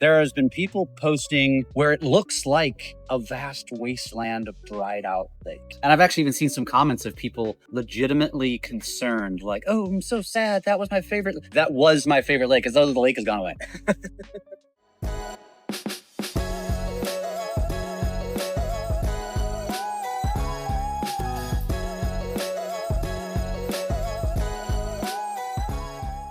There has been people posting where it looks like a vast wasteland of dried out lake. And I've actually even seen some comments of people legitimately concerned, like, oh, I'm so sad. That was my favorite. That was my favorite lake, because the lake has gone away.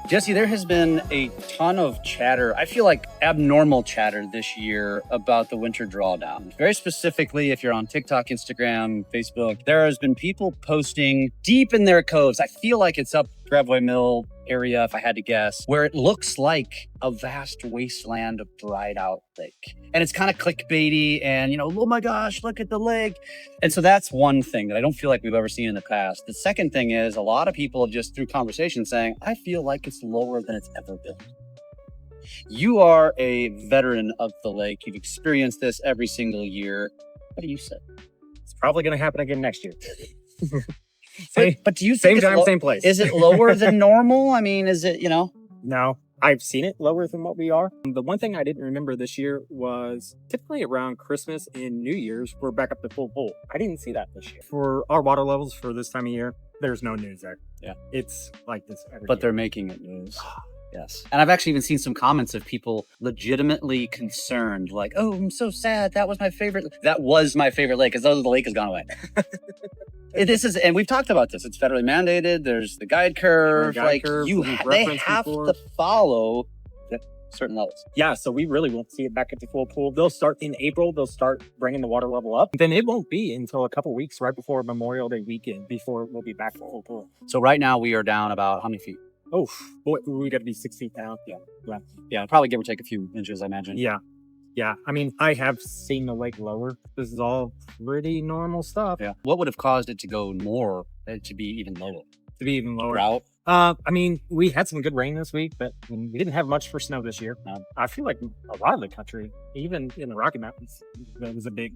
Jesse, there has been a ton of chatter, I feel like abnormal chatter this year about the winter drawdown. Very specifically, if you're on TikTok, Instagram, Facebook, there has been people posting deep in their coves. I feel like it's up Gravois Mill area, if I had to guess, where it looks like a vast wasteland of dried out lake. And it's kind of clickbaity and, oh my gosh, look at the lake. And so that's one thing that I don't feel like we've ever seen in the past. The second thing is a lot of people have just through conversation saying, I feel like it's lower than it's ever been. You are a veteran of the lake. You've experienced this every single year. What do you say? It's probably going to happen again next year. But do you think same time, same place? Is it lower than normal? I mean, is it, No, I've seen it lower than what we are. The one thing I didn't remember this year was typically around Christmas and New Year's, we're back up to full pool. I didn't see that this year. For our water levels for this time of year, there's no news there. Yeah. It's like this every But year. they're making it news. Yes. And I've actually even seen some comments of people legitimately concerned, like, oh, I'm so sad. That was my favorite. That was my favorite lake, because the lake has gone away. And we've talked about this. It's federally mandated. There's the guide curve. They have to follow certain levels. Yeah, so we really won't see it back at the full pool. They'll start in April. They'll start bringing the water level up. Then it won't be until a couple weeks right before Memorial Day weekend before we'll be back to full pool. So right now we are down about how many feet? Oh, boy, we got to be 6 feet down. Yeah, probably give or take a few inches, I imagine. Yeah. I mean, I have seen the lake lower. This is all pretty normal stuff. Yeah. What would have caused it to go more, to be even lower? To be even lower. Drought? I mean, we had some good rain this week, but we didn't have much for snow this year. I feel like a lot of the country, even in the Rocky Mountains, that was a big,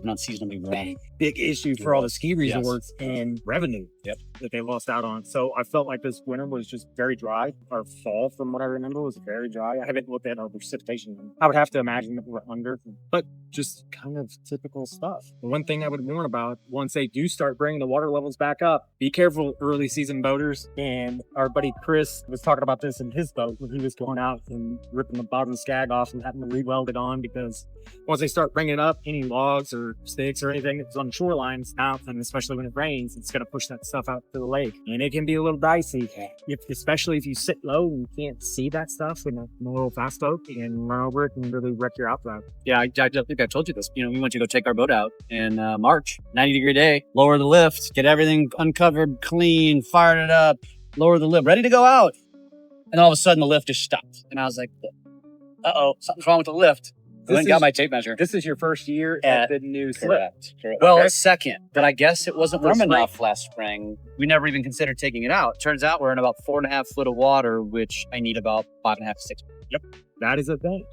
unseasonably rain. Big issue for all the ski resorts and revenue that they lost out on. So I felt like this winter was just very dry. Our fall, from what I remember, was very dry. I haven't looked at our precipitation. I would have to imagine that we're under, but just kind of typical stuff. The one thing I would warn about, once they do start bringing the water levels back up, be careful, early season boaters. And our buddy Chris was talking about this in his boat when he was going out and ripping the bottom skag off and having to re-weld it on, because once they start bringing up any logs or sticks or anything that's on shorelines out, and especially when it rains, it's going to push that stuff out to the lake. And it can be a little dicey, especially if you sit low and you can't see that stuff in a little fast boat and run over it and really wreck your outboard. Yeah, I think I told you this. We went to go take our boat out in March, 90-degree day, lower the lift, get everything uncovered, clean, fired it up, lower the lift, ready to go out. And all of a sudden the lift just stopped. And I was like, uh-oh, something's wrong with the lift. I went and got my tape measure. This is your first year at the new slip. Correct. Well, okay. Second, but I guess it wasn't warm enough last spring. We never even considered taking it out. Turns out we're in about 4.5 foot of water, which I need about 5.5 to 6 feet. Yep. That is a thing.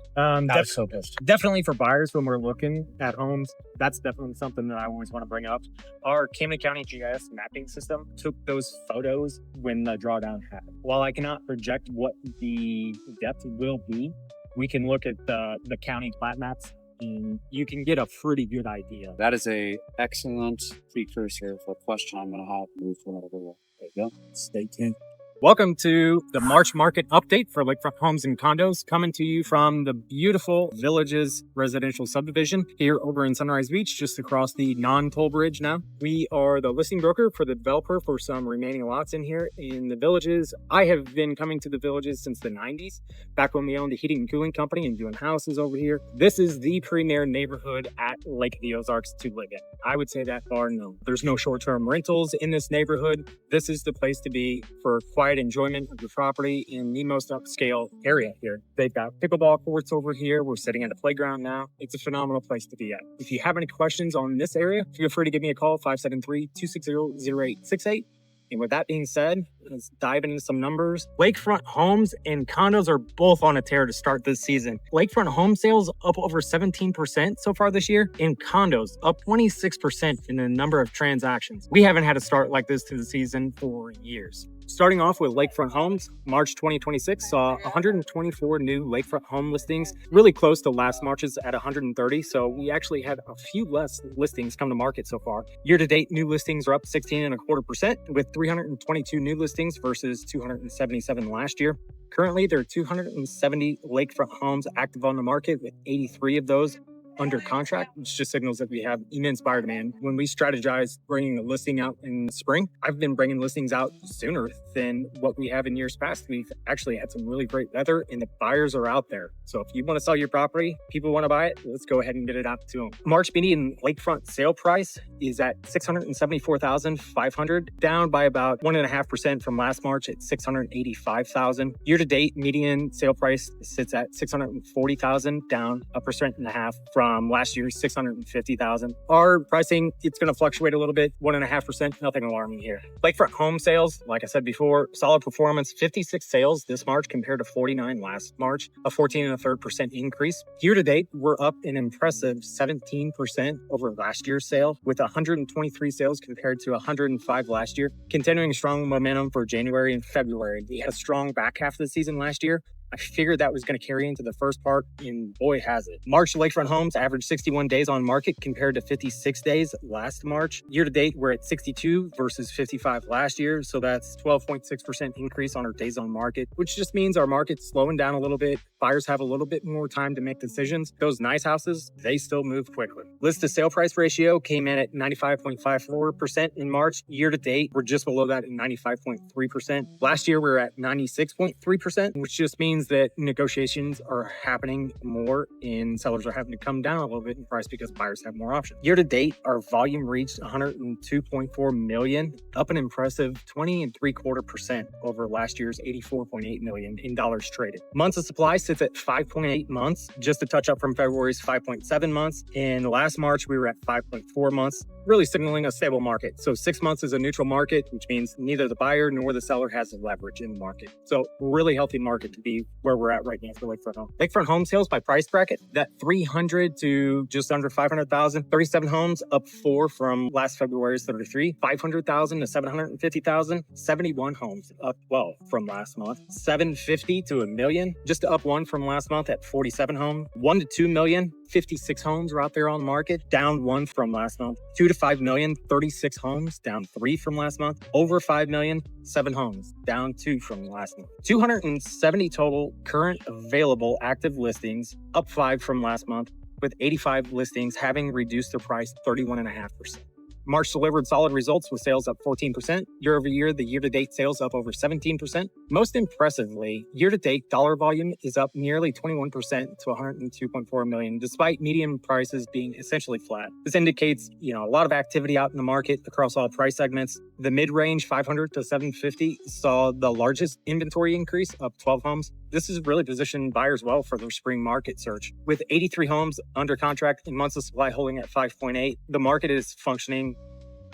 So pissed. Definitely for buyers when we're looking at homes, that's definitely something that I always want to bring up. Our Camden County GIS mapping system took those photos when the drawdown happened. While I cannot project what the depth will be, we can look at the county plat maps and you can get a pretty good idea. That is a excellent precursor for a question I'm going to have. Move to another level. There you go. Stay tuned. Welcome to the March market update for Lakefront Homes and Condos, coming to you from the beautiful Villages residential subdivision here over in Sunrise Beach, just across the non-toll bridge now. We are the listing broker for the developer for some remaining lots in here in the Villages. I have been coming to the Villages since the 90s, back when we owned a heating and cooling company and doing houses over here. This is the premier neighborhood at Lake of the Ozarks to live in. I would say that bar none. There's no short-term rentals in this neighborhood. This is the place to be for quiet enjoyment of the property in the most upscale area here. They've got pickleball courts over here. We're sitting at a playground now. It's a phenomenal place to be at. If you have any questions on this area, feel free to give me a call, 573-260-0868. And with that being said, let's dive into some numbers. Lakefront homes and condos are both on a tear to start this season. Lakefront home sales up over 17% so far this year, and condos up 26% in the number of transactions. We haven't had a start like this to the season for years. Starting off with Lakefront Homes, March 2026 saw 124 new Lakefront home listings, really close to last March's at 130. So we actually had a few less listings come to market so far. Year to date, new listings are up 16.25% with 322 new listings versus 277 last year. Currently, there are 270 Lakefront homes active on the market, with 83 of those under contract, which just signals that we have immense buyer demand. When we strategize bringing a listing out in the spring, I've been bringing listings out sooner than what we have in years past. We've actually had some really great weather and the buyers are out there. So if you want to sell your property, people want to buy it, let's go ahead and get it out to them. March median Lakefront sale price is at $674,500, down by about 1.5% from last March at $685,000. Year to date, median sale price sits at $640,000, down 1.5% from last year's $650,000. Our pricing, it's going to fluctuate a little bit, 1.5%, nothing alarming here. Lakefront home sales, like I said before, solid performance, 56 sales this March compared to 49 last March, a 14.3% increase. Year to date, we're up an impressive 17% over last year's sale, with 123 sales compared to 105 last year, continuing strong momentum for January and February. We had a strong back half of the season last year. I figured that was going to carry into the first part, and boy, has it. March Lakefront homes averaged 61 days on market compared to 56 days last March. Year to date, we're at 62 versus 55 last year, so that's 12.6% increase on our days on market, which just means our market's slowing down a little bit. Buyers have a little bit more time to make decisions. Those nice houses, they still move quickly. List to sale price ratio came in at 95.54% in March. Year to date, we're just below that at 95.3%. Last year, we were at 96.3%, which just means that negotiations are happening more and sellers are having to come down a little bit in price because buyers have more options. Year to date, our volume reached 102.4 million, up an impressive 20.75% over last year's 84.8 million in dollars traded. Months of supply sits at 5.8 months, just a touch up from February's 5.7 months. And last March, we were at 5.4 months, really signaling a stable market. So 6 months is a neutral market, which means neither the buyer nor the seller has the leverage in the market. So really healthy market to be where we're at right now for Lakefront home. Lakefront home sales by price bracket, that 300 to just under 500,000, 37 homes, up 4 from last February's 33, 500,000 to 750,000, 71 homes, up 12 from last month, 750 to a million, just up 1 from last month at 47 homes, 1 to 2 million, 56 homes are out there on the market, down 1 from last month, 2 to 5 million, 36 homes, down 3 from last month, over 5 million, 7 homes, down 2 from last month. 270 total current available active listings, up 5 from last month, with 85 listings having reduced their price 31.5%. March delivered solid results with sales up 14%. Year over year, the year-to-date sales up over 17%. Most impressively, year-to-date dollar volume is up nearly 21% to 102.4 million, despite median prices being essentially flat. This indicates, a lot of activity out in the market across all price segments. The mid-range 500 to 750 saw the largest inventory increase, up 12 homes. This has really positioned buyers well for their spring market search. With 83 homes under contract and months of supply holding at 5.8, the market is functioning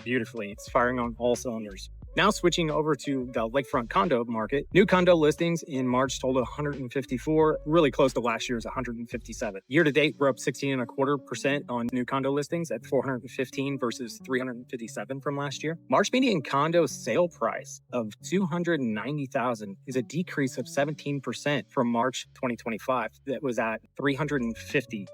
beautifully. It's firing on all cylinders. Now switching over to the Lakefront condo market, new condo listings in March totaled 154, really close to last year's 157. Year to date, we're up 16.25% on new condo listings at 415 versus 357 from last year. March median condo sale price of $290,000 is a decrease of 17% from March 2025 that was at $350,000.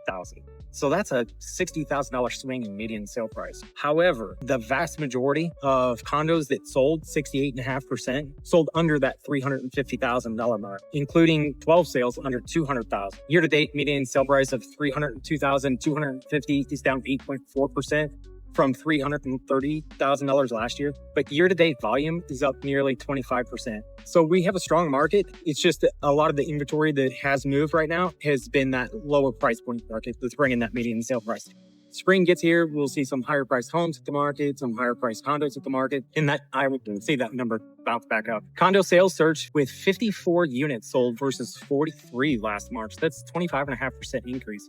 So that's a $60,000 swing in median sale price. However, the vast majority of condos that sold, 68.5%, sold under that $350,000 mark, including 12 sales under $200,000. Year to date, median sale price of $302,250 is down 8.4% from $330,000 last year, but year-to-date volume is up nearly 25%. So we have a strong market. It's just that a lot of the inventory that has moved right now has been that lower price point market that's bringing that median sale price. Spring gets here, we'll see some higher priced homes at the market, some higher priced condos at the market, and that I would see that number bounce back up. Condo sales surged with 54 units sold versus 43 last March. That's 25.5% increase.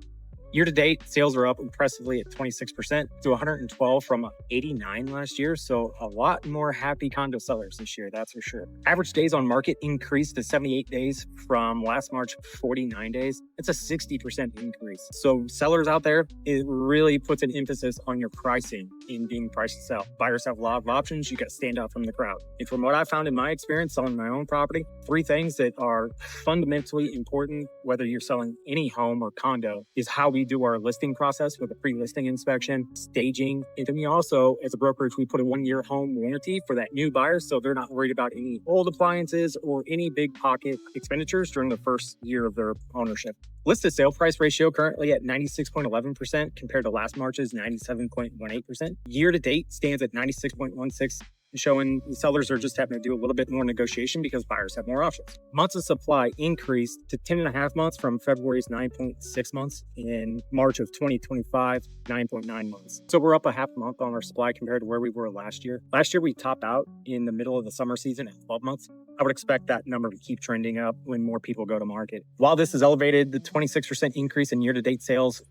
Year to date, sales are up impressively at 26% to 112 from 89 last year. So a lot more happy condo sellers this year, that's for sure. Average days on market increased to 78 days from last March, 49 days. It's a 60% increase. So sellers out there, it really puts an emphasis on your pricing in being priced to sell. Buyers have a lot of options. You got to stand out from the crowd. And from what I found in my experience selling my own property, 3 things that are fundamentally important, whether you're selling any home or condo, is how we do our listing process with a pre-listing inspection, staging. And then we also, as a brokerage, we put a 1-year home warranty for that new buyer, so they're not worried about any old appliances or any big pocket expenditures during the first year of their ownership. Listed sale price ratio currently at 96.11% compared to last March's 97.18%. Year to date stands at 96.16%. Showing sellers are just having to do a little bit more negotiation because buyers have more options. Months of supply increased to 10.5 months from February's 9.6 months. In March of 2025, 9.9 months. So we're up a half month on our supply compared to where we were last year. Last year, we topped out in the middle of the summer season at 12 months. I would expect that number to keep trending up when more people go to market. While this is elevated, the 26% increase in year-to-date sales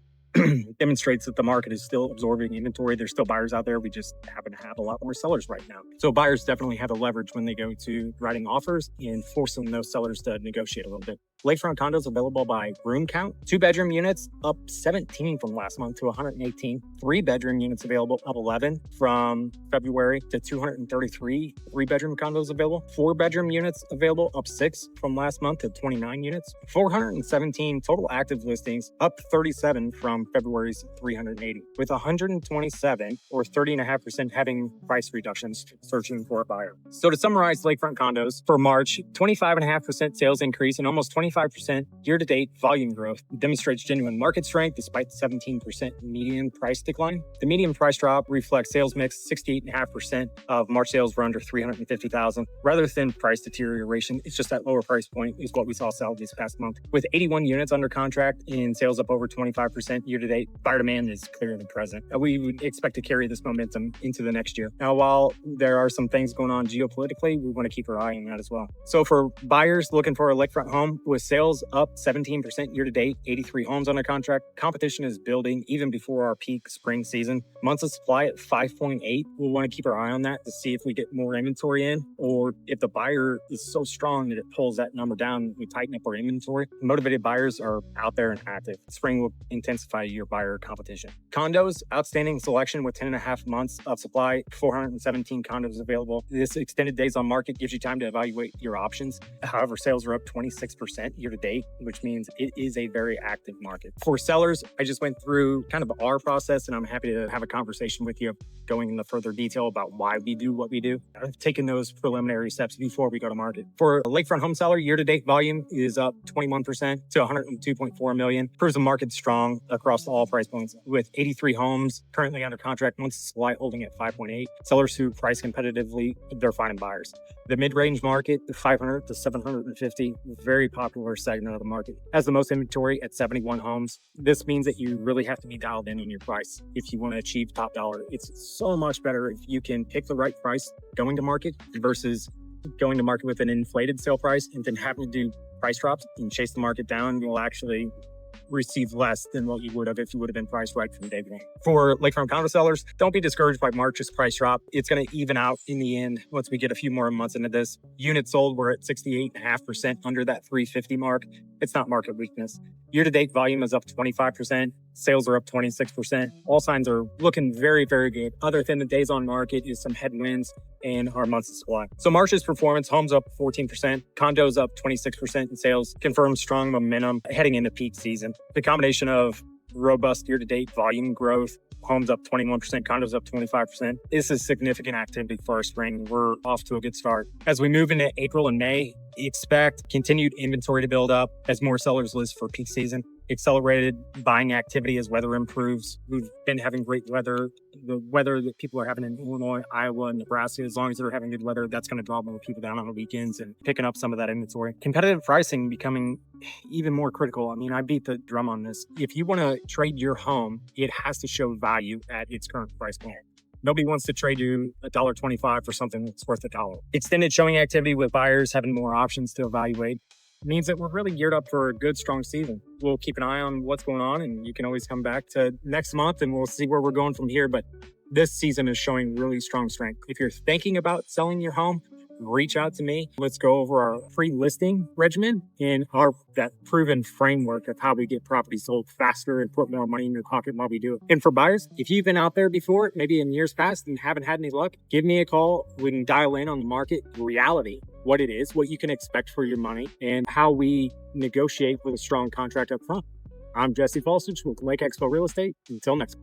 demonstrates that the market is still absorbing inventory. There's still buyers out there. We just happen to have a lot more sellers right now. So buyers definitely have a leverage when they go to writing offers and forcing those sellers to negotiate a little bit. Lakefront condos available by room count. 2-bedroom units up 17 from last month to 118. 3-bedroom units available up 11 from February to 233. 3-bedroom condos available. 4-bedroom units available up 6 from last month to 29 units. 417 total active listings up 37 from February's 380, with 127 or 30.5% having price reductions searching for a buyer. So to summarize Lakefront condos for March, 25.5% sales increase and almost 25% year-to-date volume growth demonstrates genuine market strength despite the 17% median price decline. The median price drop reflects sales mix. 68.5% of March sales were under $350,000. Rather than price deterioration, it's just that lower price point is what we saw sell this past month. With 81 units under contract and sales up over 25% year-to-date, buyer demand is clearly present. We would expect to carry this momentum into the next year. Now, while there are some things going on geopolitically, we want to keep our eye on that as well. So for buyers looking for a lakefront home, with sales up 17% year-to-date, 83 homes under contract, competition is building even before our peak spring season. Months of supply at 5.8. We'll want to keep our eye on that to see if we get more inventory in, or if the buyer is so strong that it pulls that number down, we tighten up our inventory. Motivated buyers are out there and active. Spring will intensify your buyer competition. Condos, outstanding selection with 10.5 months of supply, 417 condos available. This extended days on market gives you time to evaluate your options. However, sales are up 26% year to date, which means it is a very active market. For sellers, I just went through kind of our process, and I'm happy to have a conversation with you going into further detail about why we do what we do. I've taken those preliminary steps before we go to market. For a lakefront home seller, year-to-date volume is up 21% to 102.4 million. Proves the market's strong across all price points, with 83 homes currently under contract, months supply holding at 5.8. Sellers who price competitively, they're finding buyers. The mid-range market, the 500 to 750, very popular segment of the market, has the most inventory at 71 homes. This means that you really have to be dialed in on your price if you want to achieve top dollar. It's so much better if you can pick the right price going to market versus going to market with an inflated sale price and then having to do price drops and chase the market down. You'll actually receive less than what you would have if you would have been priced right from day one. For lakefront condo sellers, don't be discouraged by March's price drop. It's going to even out in the end once we get a few more months into this. Units sold were at 68.5% under that 350 mark. It's not market weakness. Year-to-date volume is up 25%. Sales are up 26%. All signs are looking very, very good. Other than the days on market is some headwinds and our months of supply. So March's performance, homes up 14%, condos up 26% in sales, confirms strong momentum heading into peak season. The combination of robust year-to-date volume growth, homes up 21%, condos up 25%. This is significant activity for our spring. We're off to a good start. As we move into April and May, expect continued inventory to build up as more sellers list for peak season. Accelerated buying activity as weather improves. We've been having great weather. The weather that people are having in Illinois, Iowa, and Nebraska, as long as they're having good weather, that's going to draw more people down on the weekends and picking up some of that inventory. Competitive pricing becoming even more critical. I mean, I beat the drum on this. If you want to trade your home, it has to show value at its current price point. Nobody wants to trade you $1.25 for something that's worth $1. Extended showing activity with buyers having more options to evaluate. means that we're really geared up for a good, strong season. We'll keep an eye on what's going on, and you can always come back to next month and we'll see where we're going from here. But this season is showing really strong strength. If you're thinking about selling your home, reach out to me. Let's go over our free listing regimen and that proven framework of how we get properties sold faster and put more money in your pocket while we do it. And for buyers, if you've been out there before, maybe in years past and haven't had any luck, give me a call. We can dial in on the market reality, what it is, what you can expect for your money, and how we negotiate with a strong contract up front. I'm Jesse Falsich with Lake Expo Real Estate. Until next time.